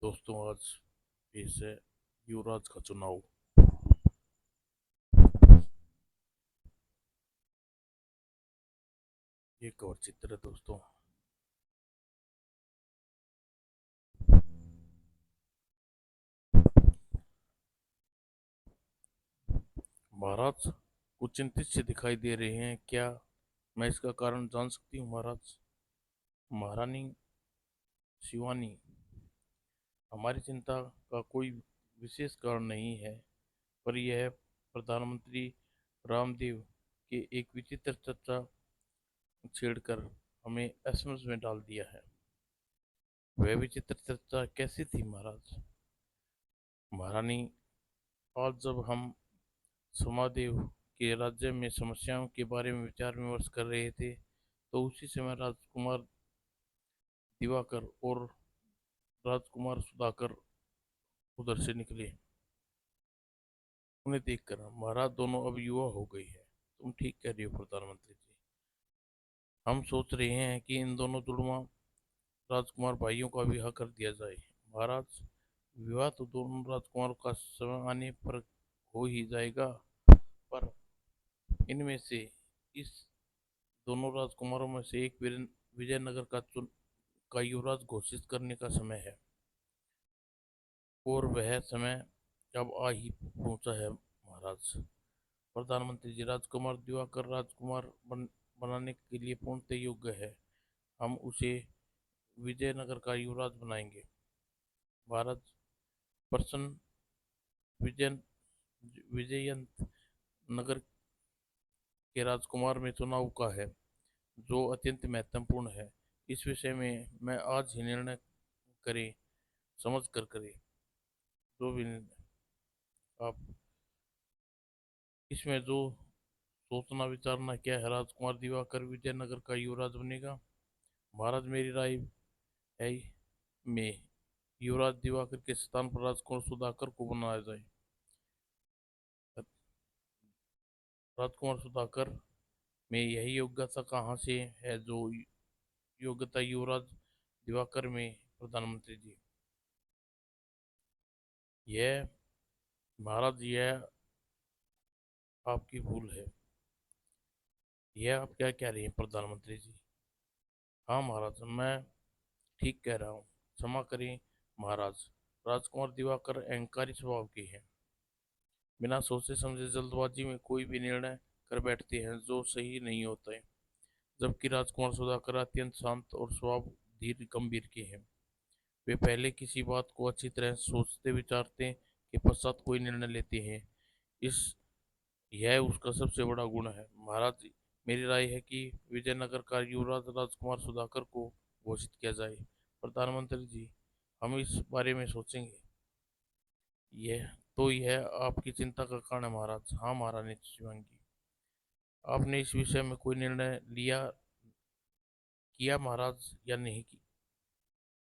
दोस्तों, आज पेश है युवराज का चुनाव। ये कवर चित्र है दोस्तों। महाराज कुछ चिंतित से दिखाई दे रहे हैं क्या? मैं इसका कारण जान सकती हूँ महाराज? महारानी शिवानी, हमारी चिंता का कोई विशेष कारण नहीं है, पर यह प्रधानमंत्री रामदेव के एक विचित्र चर्चा छेड़कर हमें असमंजस में डाल दिया है। वह विचित्र चर्चा कैसी थी महाराज? महारानी, आज जब हम समादेव के राज्य में समस्याओं के बारे में विचार विमर्श कर रहे थे, तो उसी समय राजकुमार दिवाकर और राजकुमार सुधाकर उधर से निकले। उन्हें देखकर महाराज दोनों अब युवा हो गई है। तुम ठीक कह रही हो प्रधानमंत्री जी। हम सोच रहे हैं कि इन दोनों जुड़वा राजकुमार भाइयों का विवाह कर दिया जाए। महाराज, विवाह तो दोनों राजकुमारों का समय आने पर हो ही जाएगा, पर इनमें से इस दोनों राजकुमारों में से एक विजयनगर का युवराज घोषित करने का समय है, और वह समय अब आ ही पहुंचा है महाराज। प्रधानमंत्री जी, राजकुमार दिवाकर बनाने के लिए पूर्णतः योग्य है। हम उसे विजयनगर का युवराज बनाएंगे। महाराज, प्रसन्न विजय विजयंत नगर के राजकुमार में चुनाव का है, जो अत्यंत महत्वपूर्ण है। इस विषय में मैं आज ही निर्णय करें, समझ कर करें जो भी निर्णय आप। इसमें जो सोचना विचारना क्या है, राजकुमार दिवाकर विजयनगर का युवराज बनेगा। महाराज, मेरी राय है में युवराज दिवाकर के स्थान पर राजकुमार सुधाकर को बनाया जाए। राजकुमार सुधाकर में यही योग्यता कहाँ से है जो योग्यता युवराज दिवाकर में? प्रधानमंत्री जी, यह महाराज, यह आपकी भूल है। यह आप क्या कह रही हैं प्रधानमंत्री जी? हाँ महाराज, मैं ठीक कह रहा हूँ। क्षमा करें महाराज। राजकुमार दिवाकर अहंकारी स्वभाव के हैं। बिना सोचे समझे जल्दबाजी में कोई भी निर्णय कर बैठते हैं जो सही नहीं होता है। जबकि राजकुमार सुधाकर अत्यंत शांत और स्वभाव धीर गंभीर के हैं। वे पहले किसी बात को अच्छी तरह सोचते विचारते के पश्चात कोई निर्णय लेते हैं। इस यह उसका सबसे बड़ा गुण है महाराज। मेरी राय है कि विजयनगर का युवराज राजकुमार सुधाकर को घोषित किया जाए। प्रधानमंत्री जी, हम इस बारे में सोचेंगे। यह यह आपकी चिंता का कारण है महाराज। हाँ महारानी शिवांगी, आपने इस विषय में कोई निर्णय किया महाराज या नहीं की?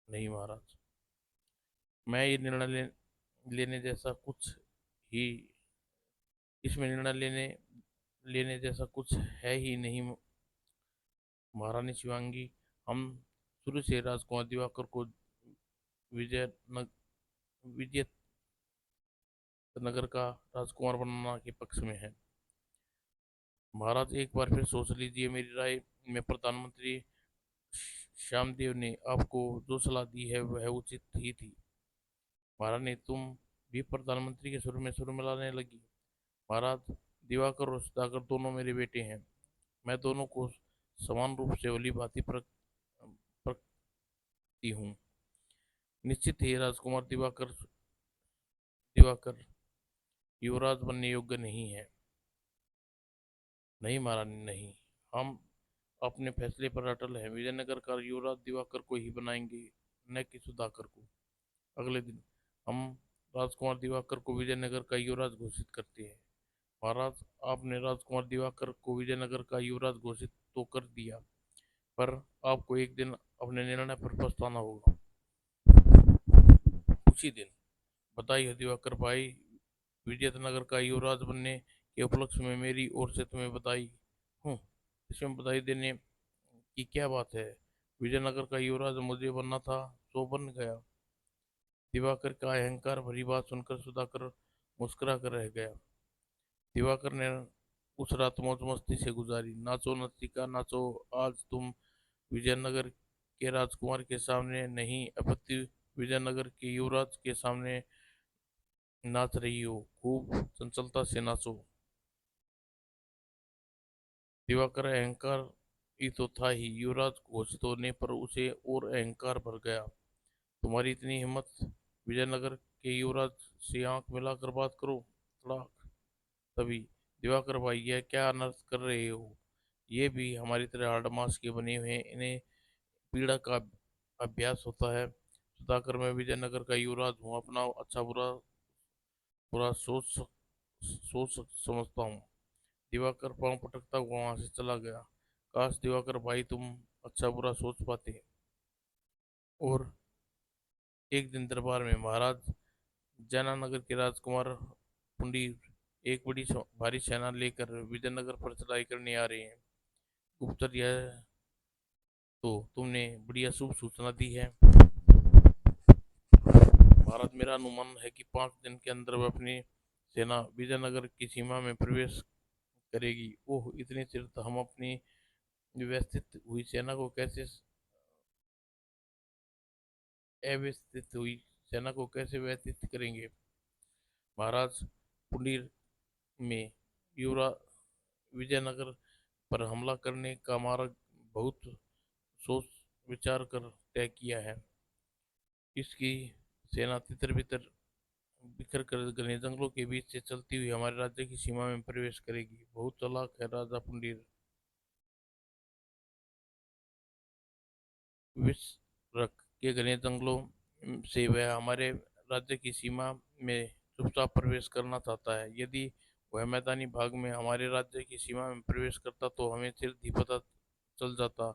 नहीं महाराज, मैं ये लेने जैसा कुछ ही इसमें निर्णय लेने लेने जैसा कुछ है ही नहीं महारानी शिवांगी। हम शुरू से राजकुमार दिवाकर को विजय नग, विजय नगर का राजकुमार बनना के पक्ष में है। महाराज, एक बार फिर सोच लीजिए। मेरी राय में प्रधानमंत्री श्यामदेव ने आपको जो सलाह दी है वह उचित ही थी। महारानी, तुम भी प्रधानमंत्री के सुर में सुर मिलाने लगी। महाराज, दिवाकर और सुधाकर दोनों मेरे बेटे हैं। मैं दोनों को समान रूप से भली भांति परखती हूँ। निश्चित ही राजकुमार दिवाकर युवराज बनने योग्य नहीं है। नहीं महारानी, नहीं। हम अपने फैसले पर अटल हैं। विजयनगर का युवराज दिवाकर को ही बनाएंगे, न कि सुधाकर को। अगले दिन हम राजकुमार दिवाकर को विजयनगर का युवराज घोषित करते हैं। महाराज, आपने राजकुमार दिवाकर को विजयनगर का युवराज घोषित तो कर दिया, पर आपको एक दिन अपने निर्णय पर पछताना होगा। उसी दिन। बधाई हो दिवाकर भाई। विजयनगर का युवराज बनने के उपलक्ष्य में मेरी ओर से तुम्हें बधाई हूँ। इसमें बधाई देने की क्या बात है? विजयनगर का युवराज मुझे बनना था, तो बन गया। दिवाकर का अहंकार भरी बात सुनकर सुधाकर मुस्कुरा कर रह गया। दिवाकर ने उस रात मौज मस्ती से गुजारी। नाचो नर्तिका नाचो, आज तुम विजयनगर के राजकुमार के सामने नहीं, अपितु विजयनगर के युवराज के सामने नाच रही हो। खूब चंचलता से नाचो। दिवाकर अहंकार ही तो था ही, युवराज घोषित होने पर उसे और अहंकार भर गया। तुम्हारी इतनी हिम्मत, विजयनगर के युवराज से आंख मिलाकर बात करो। तड़ाक। तभी, दिवाकर भाई यह क्या अनर्थ कर रहे हो? ये भी हमारी तरह हाड़ मास के बने हुए हैं, इन्हें पीड़ा का अभ्यास होता है। सुधाकर, मैं विजयनगर का युवराज हूँ, अपना अच्छा बुरा बुरा सोच समझता हूँ। दिवाकर पांव पटकता हुआ वहां से चला गया। काश दिवाकर भाई तुम अच्छा बुरा सोच पाते। और एक दिन दरबार में महाराज जयनानगर के राजकुमार पुंडीर एक भारी सेना लेकर विजयनगर पर चढ़ाई करने आ रहे हैं। गुप्तचर, यह तो तुमने बड़ी अशुभ सूचना दी है। महाराज, मेरा अनुमान है कि 5 दिन के अंदर वह अपनी सेना विजयनगर की सीमा में प्रवेश करेगी। ओह, इतनी तीव्रता! हम अपनी व्यवस्थित हुई सेना को कैसे अव्यवस्थित हुई सेना को कैसे व्यवस्थित करेंगे? महाराज, पुंडीर में युवराज विजयनगर पर हमला करने का मार्ग बहुत सोच विचार कर तय किया है। इसकी सेना तितर बितर बिखर कर घने जंगलों के बीच से चलती हुई हमारे राज्य की सीमा में प्रवेश करेगी। बहुत चालाक है राजा पुंडीर। विश्वरक के घने जंगलों से वह हमारे राज्य की सीमा में चुपचाप प्रवेश करना चाहता है। यदि वह मैदानी भाग में हमारे राज्य की सीमा में प्रवेश करता तो हमें जल्द ही पता चल जाता।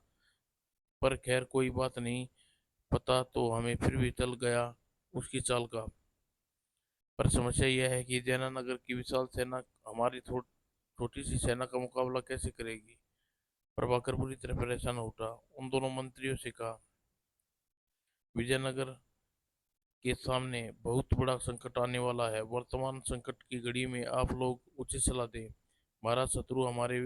पर खैर, कोई बात नहीं, पता तो हमें फिर भी चल गया उसकी चाल का। पर समस्या यह है कि जैनानगर की विशाल सेना हमारी छोटी सी सेना का मुकाबला कैसे करेगी? प्रभाकर पूरी तरह परेशान हो उठा। उन दोनों मंत्रियों से कहा, विजयनगर के सामने बहुत बड़ा संकट आने वाला है। वर्तमान संकट की घड़ी में आप लोग उचित सलाह दें। महाराज, शत्रु हमारे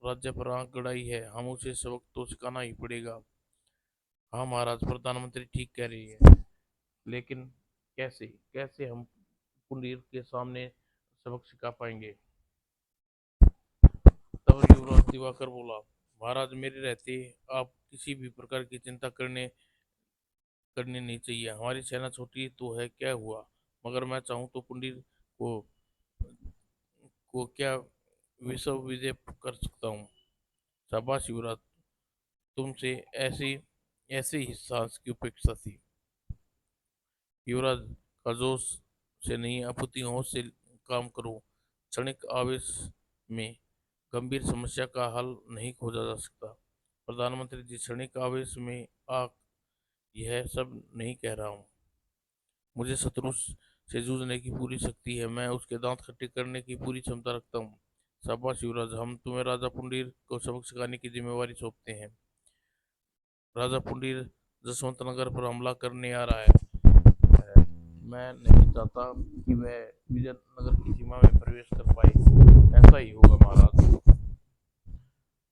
राज्य पर आंख गड़ाई है, हम उसे सबक तो सिखाना ही पड़ेगा। हाँ महाराज, प्रधानमंत्री ठीक कह रही है, लेकिन कैसे कैसे हम कुंडीर के सामने सबक सिखा पाएंगे? तब युवराज दिवाकर बोला, महाराज, मेरे रहते आप किसी भी प्रकार की चिंता करनी नहीं चाहिए। हमारी सेना छोटी तो है, क्या हुआ? मगर मैं चाहूँ तो कुंडीर को क्या विश्व विजय कर सकता हूँ। शाबाश युवराज, तुमसे ऐसी ऐसे ही साहस की उपेक्षा थी। युवराज का जोश से नहीं, अपुती होश से काम करो। क्षणिक आवेश में गंभीर समस्या का हल नहीं खोजा जा सकता। प्रधानमंत्री जी, क्षणिक आवेश में आ यह सब नहीं कह रहा हूँ। मुझे शत्रु से जूझने की पूरी शक्ति है, मैं उसके दांत खट्टे करने की पूरी क्षमता रखता हूँ। शाबाश युवराज, हम तुम्हें राजा पुंडीर को सबक सिखाने की जिम्मेवारी सौंपते हैं। राजा पुंडीर जसवंत नगर पर हमला करने आ रहा है। मैं नहीं चाहता कि वह विजयनगर की सीमा में प्रवेश कर पाए। ऐसा ही होगा महाराज।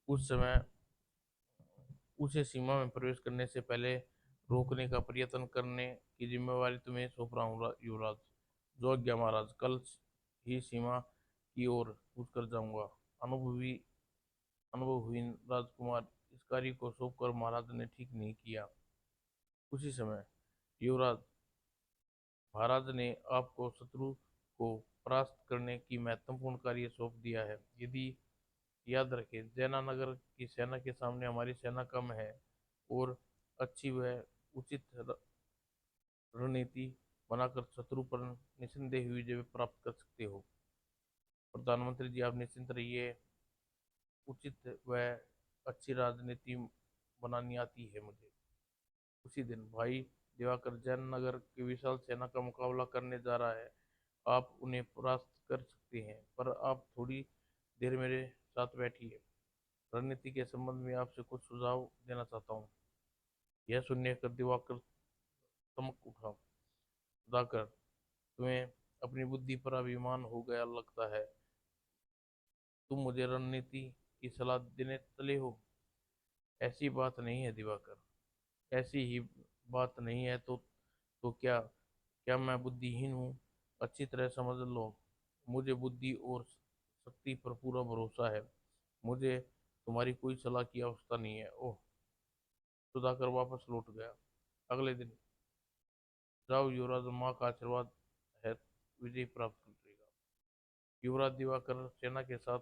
उस समय उसे सीमा में प्रवेश करने से पहले रोकने का प्रयत्न करने की जिम्मेवारी तुम्हें सौंप रहा हूँ युवराज। जो आज्ञा महाराज, कल ही सीमा की ओर कूच कर जाऊंगा। अनुभवी अनुभवहीन राजकुमार इस कार्य को सौंपकर महाराज ने ठीक नहीं किया। उसी समय युवराज, महाराज ने आपको शत्रु को परास्त करने की महत्वपूर्ण कार्य सौंप दिया है। यदि याद रखें, जैनानगर की सेना के सामने हमारी सेना कम है, और अच्छी व उचित रणनीति बनाकर शत्रु पर निस्संदेह विजय प्राप्त कर सकते हो। प्रधानमंत्री जी, आप निश्चिंत रहिए, उचित व अच्छी राजनीति बनानी आती है मुझे। उसी दिन भाई दिवाकर जयनगर की विशाल सेना का मुकाबला करने जा रहा है। आप उन्हें परास्त कर सकते हैं, पर आप थोड़ी देर मेरे साथ बैठिए। रणनीति के संबंध में आपसे कुछ सुझाव देना चाहता हूँ। यह सुनने कर दिवाकर चमक उठा। सुधाकर, तुम्हें अपनी बुद्धि पर अभिमान हो गया लगता है। तुम मुझे रणनीति की सलाह देने चले हो। ऐसी बात नहीं है दिवाकर, ऐसी ही बात नहीं है तो क्या क्या मैं बुद्धिहीन हूँ? अच्छी तरह समझ लो, मुझे बुद्धि और शक्ति पर पूरा भरोसा है। मुझे तुम्हारी कोई सलाह की आवश्यकता नहीं है। ओह। सुधाकर वापस लौट गया। अगले दिन, जाओ युवराज, माँ का आशीर्वाद है, विजय प्राप्त करेगा। युवराज दिवाकर सेना के साथ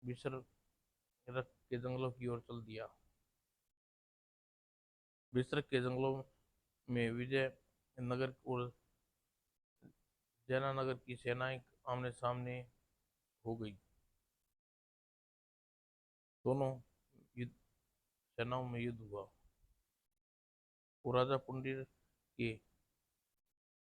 विसर्ग के जंगलों की ओर चल दिया। विसर्ग के जंगलों में विजय नगर और जयनानगर की सेनाएं आमने सामने हो गई। दोनों युद्ध सेनाओं में युद्ध हुआ और राजा पुंडीर के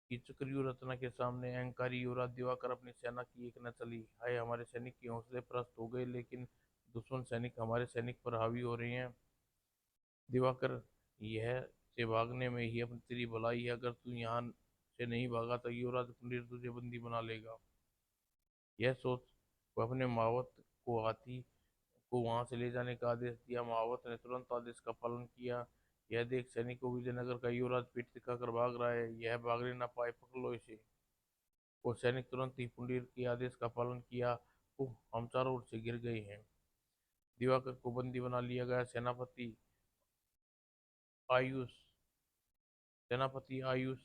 की चक्रव्यूह रचना के सामने अहंकारी युवराज दिवाकर अपनी सेना की एक न चली। हाय, हमारे सैनिक के हौसले पस्त हो गए, लेकिन दुश्मन सैनिक हमारे सैनिक पर हावी हो रहे हैं। दिवाकर, यह से भागने में ही अपनी तेरी भलाई है। अगर तू यहाँ से नहीं भागा तो युवराज पुंडीर तुझे बंदी बना लेगा। यह सोच वह अपने महावत को हाथी को वहां से ले जाने का आदेश दिया। महावत ने तुरंत आदेश का पालन किया। यह देख सैनिकों, विजयनगर का युवराज पीठ दिखाकर भाग रहा है, यह भागने ना पाए, पकड़ लो इसे। और सैनिक तुरंत ही पुंडीर के आदेश का पालन किया। ओह, हम चारों ओर से गिर गए हैं। दिवाकर को बंदी बना लिया गया। आयुष सेनापति आयुष,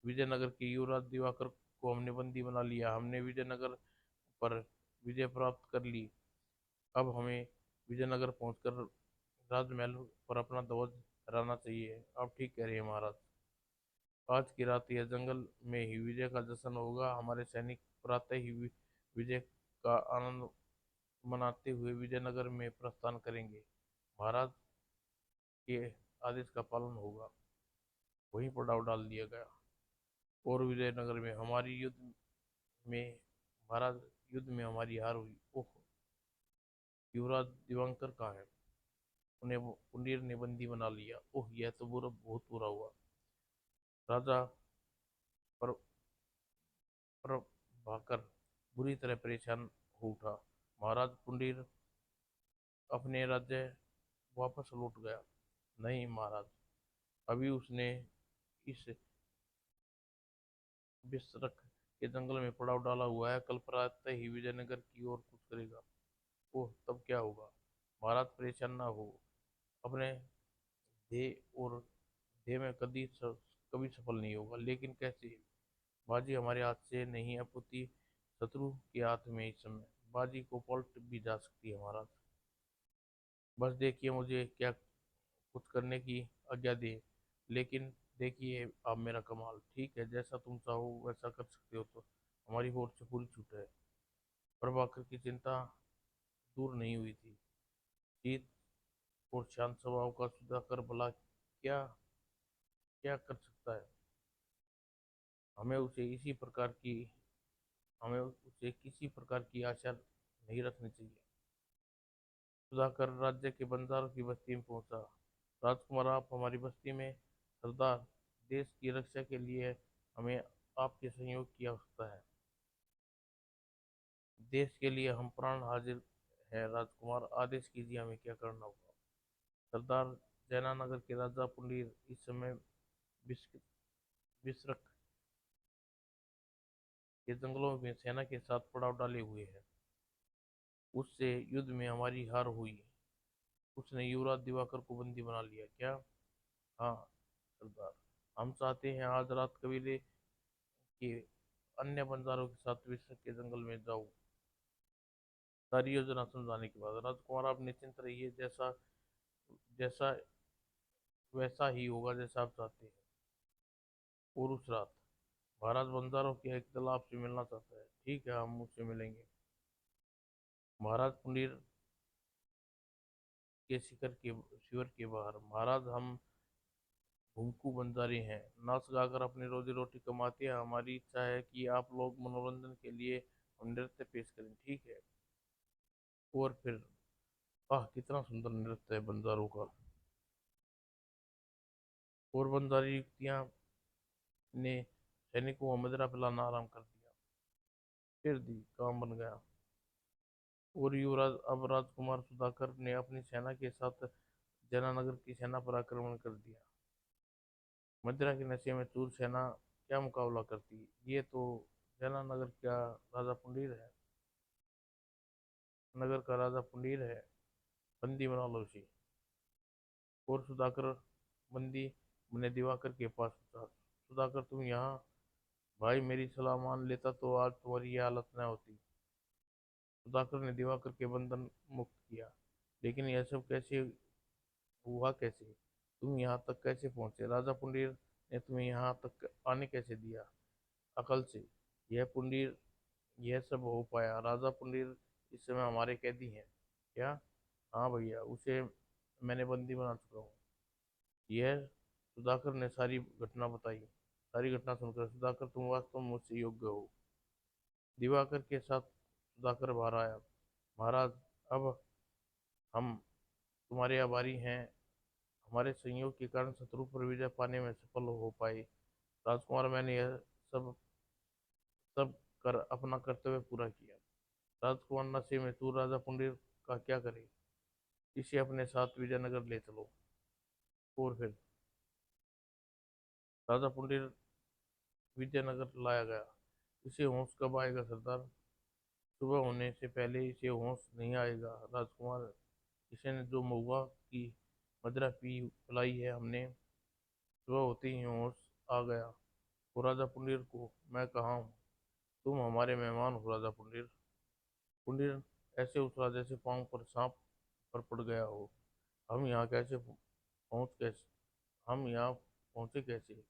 विजयनगर के युवराज दिवाकर को हमने बंदी बना लिया। हमने विजयनगर पर विजय प्राप्त कर ली। अब हमें विजयनगर पहुंचकर राजमहल पर अपना ध्वज फहराना चाहिए। आप ठीक कह रहे हैं महाराज। आज की रात यह जंगल में ही विजय का जश्न होगा। हमारे सैनिक प्रातः ही विजय का आनंद मनाते हुए विजयनगर में प्रस्थान करेंगे। महाराज के आदेश का पालन होगा। वहीं पर डाव डाल दिया गया और विजयनगर में हमारी युद्ध में महाराज युद्ध में हमारी हार हुई। ओह, युवराज दिवाकर कहाँ है? उन्हें पुंडीर ने बंदी बना लिया। ओह, यह तो बहुत बुरा हुआ। राजा पर भाकर बुरी तरह परेशान हो उठा। महाराज पुंडीर अपने राज्य वापस लौट गया? नहीं महाराज, अभी उसने इस बिस्रक के जंगल में पड़ाव डाला हुआ है। कल प्रातः ही विजयनगर की ओर कूच करेगा। ओह, तब क्या होगा? महाराज परेशान ना हो। अपने ध्येय और ध्येय में कभी सफल नहीं होगा। लेकिन कैसे? बाजी हमारे हाथ से नहीं, अपुती शत्रु के हाथ में। इस समय बाजी को पलट भी जा सकती है महाराज। बस देखिए, मुझे क्या कुछ करने की आज्ञा दे। लेकिन देखिए आप मेरा कमाल। ठीक है, जैसा तुम चाहो वैसा कर सकते हो। तो हमारी ओर से पूरी छूट है। प्रभाकर की चिंता दूर नहीं हुई थी। जीत और शांत स्वभाव का सुधाकर भला क्या क्या कर सकता है? हमें उसे इसी प्रकार की हमें उसे किसी प्रकार की आशा नहीं रखनी चाहिए। सुधाकर राज्य के बंजारों की बस्ती में पहुंचा। राजकुमार, आप हमारी बस्ती में सरदार। देश की रक्षा के लिए हमें आपके सहयोग की आवश्यकता है। देश के लिए हम प्राण हाजिर है। राजकुमार, आदेश कीजिए, हमें क्या करना होगा? सरदार, जैनानगर के राजा पुंडीर इस समय विस्क- विसरक के जंगलों में सेना के साथ पड़ाव डाले हुए हैं। उससे युद्ध में हमारी हार हुई। उसने युवराज दिवाकर को बंदी बना लिया। क्या? हाँ सरदार, हम चाहते हैं आज रात कबीले के अन्य बंजारों के साथ विसर्ग के जंगल में जाओ। सारी योजना समझाने के बाद, राजकुमार आप निश्चिंत रहिए, जैसा जैसा वैसा ही होगा जैसा आप चाहते हैं। और उस रात महाराज बंजारों के एक दल आपसे मिलना चाहता है। ठीक है, हम उससे मिलेंगे। महाराज पुंडीर के शिविर के बाहर, महाराज हम भूमकू बंजारे हैं, नाच गाकर अपनी रोजी रोटी कमाते हैं। हमारी इच्छा है कि आप लोग मनोरंजन के लिए हम नृत्य पेश करें। ठीक है? और फिर, आह कितना सुंदर नृत्य है बंजारों का। और बंजारी युक्तियां ने सैनिकों को मदिरा पिलाना आराम कर दिया। फिर दी काम बन गया। और युवराज अब राजकुमार सुधाकर ने अपनी सेना के साथ जयनगर की सेना पर आक्रमण कर दिया। मदिरा के नशे में चूर सेना क्या मुकाबला करती, ये तो जयनगर का राजा पुंडीर है, नगर का राजा पुंडीर है। बंदी बना लो उसे। और सुधाकर बंदी बने दिवाकर के पास पहुंचा। सुधाकर, तुम यहाँ? भाई, मेरी सलाह मान लेता तो आज तुम्हारी ये हालत न होती। सुधाकर ने दिवाकर के बंधन मुक्त किया। लेकिन यह सब कैसे हुआ? कैसे तुम यहाँ तक कैसे पहुंचे? राजा पुंडीर ने तुम्हें यहाँ तक आने कैसे दिया? अकल से। यह पुंडीर यह सब हो पाया। राजा पुंडीर इस समय हमारे कैदी हैं। क्या? हाँ भैया, उसे मैंने बंदी बना चुका हूँ। यह सुधाकर ने सारी घटना बताई। सारी घटना सुनकर, सुधाकर, तुम वास्तव में मुझसे योग्य हो। दिवाकर के साथ सुधाकर बाहर आया। महाराज, अब हम तुम्हारे आभारी हैं। हमारे संयोग के कारण शत्रु पर विजय पाने में सफल हो पाए। राजकुमार, मैंने यह सब सब कर अपना कर्तव्य पूरा किया। राजकुमार नशे में तू राजा पुंडीर का क्या करे? इसे अपने साथ विजयनगर ले चलो। और फिर राजा पुंडीर विजयनगर लाया गया। इसे होश कब आएगा सरदार? सुबह होने से पहले इसे होश नहीं आएगा राजकुमार। इसे ने जो महुआ की मदिरा पी पिलाई है हमने, सुबह होते ही होश आ गया। और राजा पुंडीर को मैं कहाँ हूँ? तुम हमारे मेहमान हो राजा पुंडीर। पुंडीर ऐसे उतरा जैसे पांव पर सांप पर पड़ गया हो। हम यहाँ कैसे पहुँच कैसे हम यहाँ पहुँचे कैसे?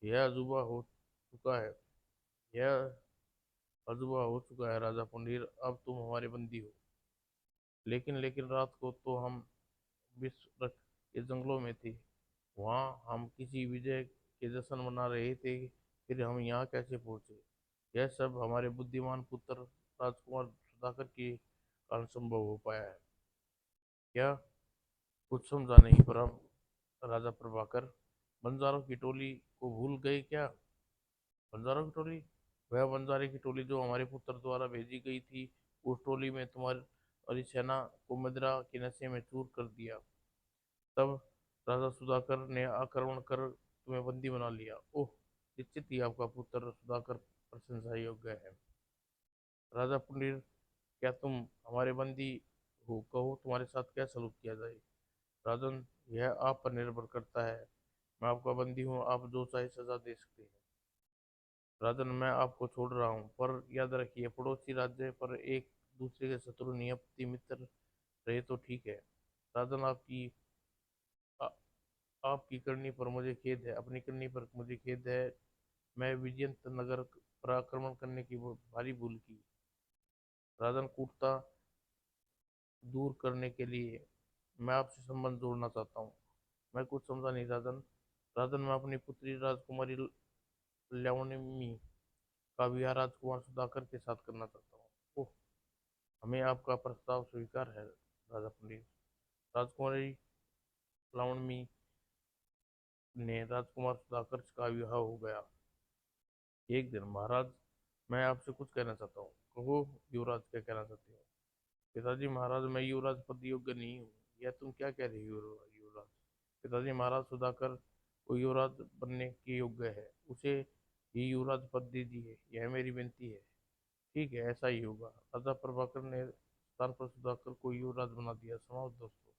यह अजूबा हो चुका है। यह अजूबा हो चुका है राजा पुंडीर। अब तुम हमारे बंदी हो। लेकिन लेकिन रात को तो हम विश्व के जंगलों में थे। वहाँ हम किसी विजय के जश्न मना रहे थे। फिर हम यहाँ कैसे पहुँचे? यह सब हमारे बुद्धिमान पुत्र राजकुमार सुधाकर के कारण संभव हो पाया है। क्या? कुछ समझा नहीं पर राजा प्रभाकर, बंजारों की टोली को भूल गए क्या? बंजारों की टोली? वह बंजारे की टोली जो हमारे पुत्र द्वारा भेजी गई थी। उस टोली में तुम्हारी सेना को मदिरा के नशे में चूर कर दिया। तब राजा सुधाकर ने आक्रमण कर तुम्हें बंदी बना लिया। ओह, निश्चित ही आपका पुत्र सुधाकर प्रशंसा योग्य है। राजा पुंडीर, क्या तुम हमारे बंदी हो? कहो तुम्हारे साथ क्या सलूक किया जाए? राजन, यह आप पर निर्भर करता है। मैं आपका बंदी हूँ, आप जो चाहे सजा दे सकते हैं। राजन, मैं आपको छोड़ रहा हूँ, पर याद रखिए, पड़ोसी राज्य पर एक दूसरे के शत्रु नियति मित्र रहे तो ठीक है। राजन, आ, आपकी करनी पर मुझे खेद है, अपनी करनी पर मुझे खेद है। मैं विजयंत नगर पर आक्रमण करने की भारी भूल की। राजन कूटता दूर करने के लिए मैं आपसे संबंध जोड़ना चाहता हूँ। मैं कुछ समझा नहीं राजन। राजन, मैं अपनी पुत्री राजकुमारी ल्यावनिमी का विवाह राजकुमार सुधाकर के साथ करना चाहता हूँ। ओह, हमें आपका प्रस्ताव स्वीकार है राजा पंडित। राजकुमारी लावणमी ने राजकुमार सुधाकर का विवाह हो गया। एक दिन, महाराज, मैं आपसे कुछ कहना चाहता हूँ। कहो युवराज, क्या कहना चाहते हो? पिताजी महाराज, मैं युवराज पद योग्य नहीं हूँ। यह तुम क्या कह रहे हो युवराज? पिताजी महाराज, सुधाकर को युवराज बनने के योग्य है। उसे ही युवराज पद दीजिए, यह मेरी विनती है। ठीक है, ऐसा ही होगा। राजा प्रभाकर ने स्थान पर सुधाकर को युवराज बना दिया। समाप्त दोस्तों।